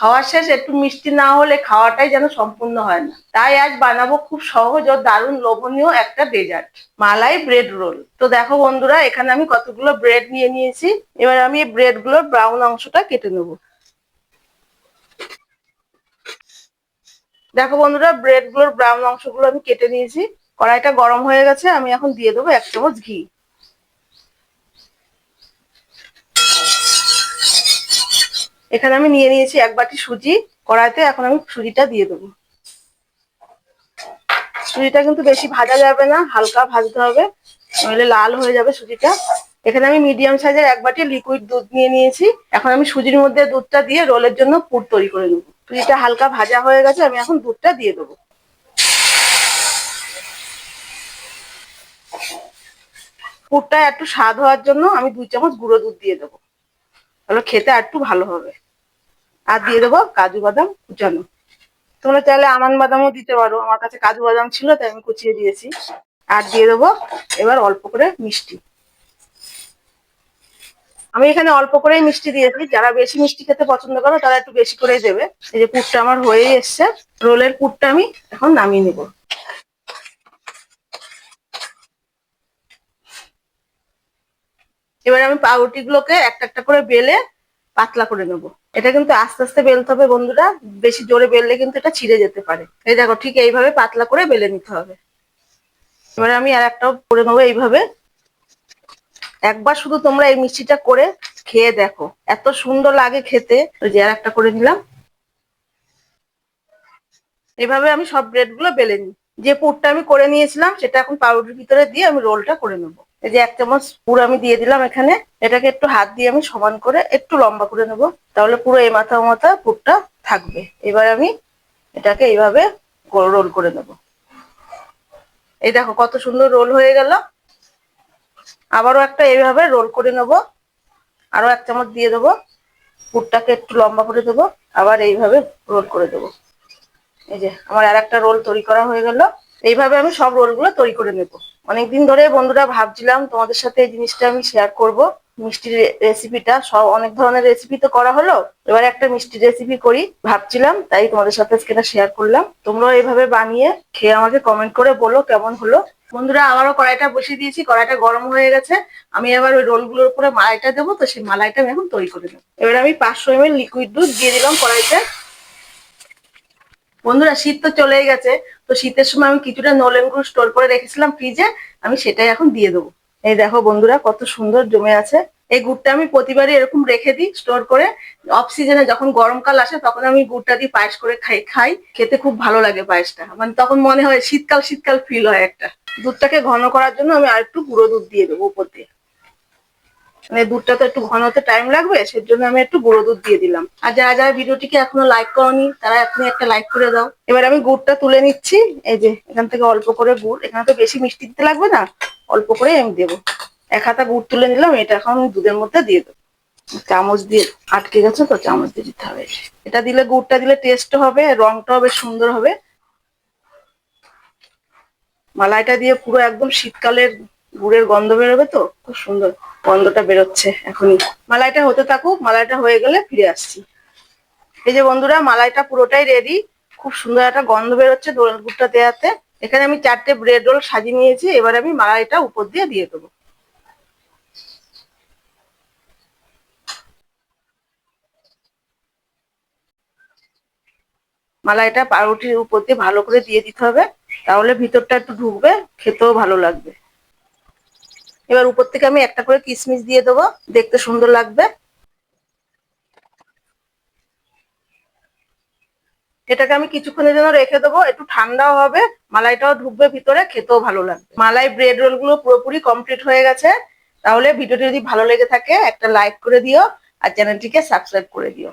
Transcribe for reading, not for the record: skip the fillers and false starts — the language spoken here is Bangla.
খাওয়া শেষ একটু মিষ্টি না হলে খাওয়াটাই যেন সম্পূর্ণ হয় না। তাই আজ বানাবো খুব সহজ ও দারুণ লোভনীয় একটা ডেজার্ট, মালাই ব্রেড রোল। তো দেখো বন্ধুরা, এখানে আমি কতগুলো ব্রেড নিয়ে নিয়েছি। এবার আমি এই ব্রেড গুলোর ব্রাউন অংশটা কেটে নেব। দেখো বন্ধুরা, ব্রেড গুলোর ব্রাউন অংশগুলো আমি কেটে নিয়েছি। কড়াইটা গরম হয়ে গেছে, আমি এখন দিয়ে দেবো 1 চামচ ঘি। এখানে আমি নিয়ে নিয়েছি 1 বাটি সুজি। কড়াইতে এখন আমি সুজিটা দিয়ে দেবো। সুজিটা কিন্তু বেশি ভাজা যাবে না, হালকা ভাজতে হবে, নইলে লাল হয়ে যাবে সুজিটা। এখানে আমি মিডিয়াম সাইজের 1 বাটি লিকুইড দুধ নিয়ে নিয়েছি। এখন আমি সুজির মধ্যে দুধটা দিয়ে রোলের জন্য পুর তৈরি করে নেবো। সুজিটা হালকা ভাজা হয়ে গেছে, আমি এখন দুধটা দিয়ে দেবো। পুরটা একটু স্বাদ হওয়ার জন্য আমি 2 চামচ গুঁড়ো দুধ দিয়ে দেবো, তাহলে খেতে একটু ভালো হবে। আর দিয়ে দেবো কাজু বাদাম কুচানো। তোমরা চাইলে আমন্ড বাদামও দিতে পারো, আমার কাছে কাজু বাদাম ছিল তাই আমি কুচিয়ে দিয়েছি। আর দিয়ে দেবো এবার অল্প করে মিষ্টি। আমি এখানে অল্প করেই মিষ্টি দিয়েছি, যারা বেশি মিষ্টি খেতে পছন্দ করো তারা একটু বেশি করেই দেবে। এই যে পুরটা আমার হয়ে এসছে, রোলের পুরটা আমি এখন নামিয়ে নেব। এবার আমি পাউরুটি গুলোকে একটা একটা করে বেলে পাতলা করে নেব। এটা কিন্তু আস্তে আস্তে বেলতে হবে বন্ধুরা, বেশি জোরে বেললে কিন্তু এটা ছিঁড়ে যেতে পারে। এই দেখো, ঠিক এইভাবে পাতলা করে বেলে নিতে হবে। এবারে আমি আর একটাও করে নেবো এইভাবে। একবার শুধু তোমরা এই মিষ্টিটা করে খেয়ে দেখো, এত সুন্দর লাগে খেতে। ওই যে আর একটা করে নিলাম। এভাবে আমি সব ব্রেড গুলো বেলে নিই। যে পুরটা আমি করে নিয়েছিলাম সেটা এখন পাউরুটির ভিতরে দিয়ে আমি রোলটা করে নেবো। এই যে 1 চামচ পুর আমি দিয়ে দিলাম এখানে। এটাকে একটু হাত দিয়ে আমি সমান করে একটু লম্বা করে নেব, তাহলে পুরো এই মাথা মাথা পুরটা থাকবে। এবার আমি এটাকে এইভাবে গোল রোল করে নেব। এই দেখো কত সুন্দর রোল হয়ে গেল। আবারও একটা এইভাবে রোল করে নেব। আরো 1 চামচ দিয়ে দেবো, পুরটাকে একটু লম্বা করে দেবো, আবার এইভাবে রোল করে দেবো। এই যে আমার আর একটা রোল তৈরি করা হয়ে গেল। এইভাবে আমি সব রোলগুলো তৈরি করে নেব। অনেকদিন ধরে বন্ধুরা ভাবছিলাম তোমাদের সাথে এই জিনিসটা আমি শেয়ার করব, মিষ্টির রেসিপিটা। সব অনেক ধরনের রেসিপি তো করা হলো, এবার একটা মিষ্টি রেসিপি করি ভাবছিলাম, তাই তোমাদের সাথে আজকে এটা শেয়ার করলাম। তোমরাও এইভাবে বানিয়ে খেয়ে আমাকে কমেন্ট করে বলো কেমন হলো। বন্ধুরা, আবারও কড়াইটা বসিয়ে দিয়েছি, কড়াইটা গরম হয়ে গেছে। আমি আবার ওই রোলগুলোর উপরে মালাইটা দেবো, তো সেই মালাইটা আমি এখন তৈরি করে নেবো। এবার আমি 500 ml লিকুইড দুধ দিয়ে দিলাম কড়াইতে। বন্ধুরা, শীত তো চলেই গেছে, তো শীতের সময় আমি কিছুটা নলেন গুড় স্টোর করে রেখেছিলাম ফ্রিজে, আমি সেটাই এখন দিয়ে দেবো। এই দেখো বন্ধুরা, কত সুন্দর জমে আছে। এই গুড়টা আমি প্রতিবারই এরকম রেখে দিই স্টোর করে। অফ সিজনে যখন গরমকাল আসে তখন আমি গুড়টা দিয়ে পায়েস করে খাই, খেতে খুব ভালো লাগে পায়েসটা। মানে তখন মনে হয় শীতকাল শীতকাল ফিল হয় একটা। দুধটাকে ঘন করার জন্য আমি আরেকটু গুঁড়ো দুধ দিয়ে দেবো উপর দিয়ে। মানে দুধটা তো একটু ঘন হতে টাইম লাগবে, সেজন্য আমি একটু গুঁড়ো দুধ দিয়ে দিলাম। আর যারা যারা ভিডিওটিকে এখনো লাইক করোনি তারা এখনই একটা লাইক করে দাও। এবার আমি গুড়টা তুলে নিচ্ছি। এই যে এখান থেকে অল্প করে গুড়, এখানে তো বেশি মিষ্টি দিতে লাগবে না, অল্প করে আমি দেবো। 1 হাতা গুড় তুলে নিলাম, এটা এখন আমি দুধের মধ্যে দিয়ে দেবো। চামচ দিয়ে আটকে গেছে তো, চামচ দিয়ে দিতে হবে। এটা দিলে, গুড়টা দিলে টেস্ট হবে, রংটাও বেশ সুন্দর হবে। মালাইটা দিয়ে পুরো একদম শীতকালের গুড়ের গন্ধ বেরোবে, তো খুব সুন্দর গন্ধটা বেরোচ্ছে এখনই। মালাইটা হতে থাকুক, মালাইটা হয়ে গেলে ফিরে আসছি। এই যে বন্ধুরা, মালাইটা পুরোটাই রেডি। খুব সুন্দর একটা গন্ধ বেরোচ্ছে গুড়টা দেওয়াতে। এখানে আমি 4টে ব্রেড রোল সাজিয়ে নিয়েছি, এবার আমি মালাইটা উপর দিয়ে দেবো। মালাইটা পাউরুটির উপর দিয়ে ভালো করে দিয়ে দিতে হবে, তাহলে ভিতরটা একটু ঢুকবে, খেতেও ভালো লাগবে। এবার উপর থেকে আমি একটা করে কিশমিশ দিয়ে দেবো, দেখতে সুন্দর লাগবে। এটাকে আমি কিছুক্ষণের জন্য রেখে দেবো, একটু ঠান্ডাও হবে, মালাইটাও ঢুকবে ভিতরে, খেতেও ভালো লাগবে। মালাই ব্রেড রোল গুলো পুরোপুরি কমপ্লিট হয়ে গেছে। তাহলে ভিডিওটি যদি ভালো লেগে থাকে একটা লাইক করে দিও, আর চ্যানেলটিকে সাবস্ক্রাইব করে দিও।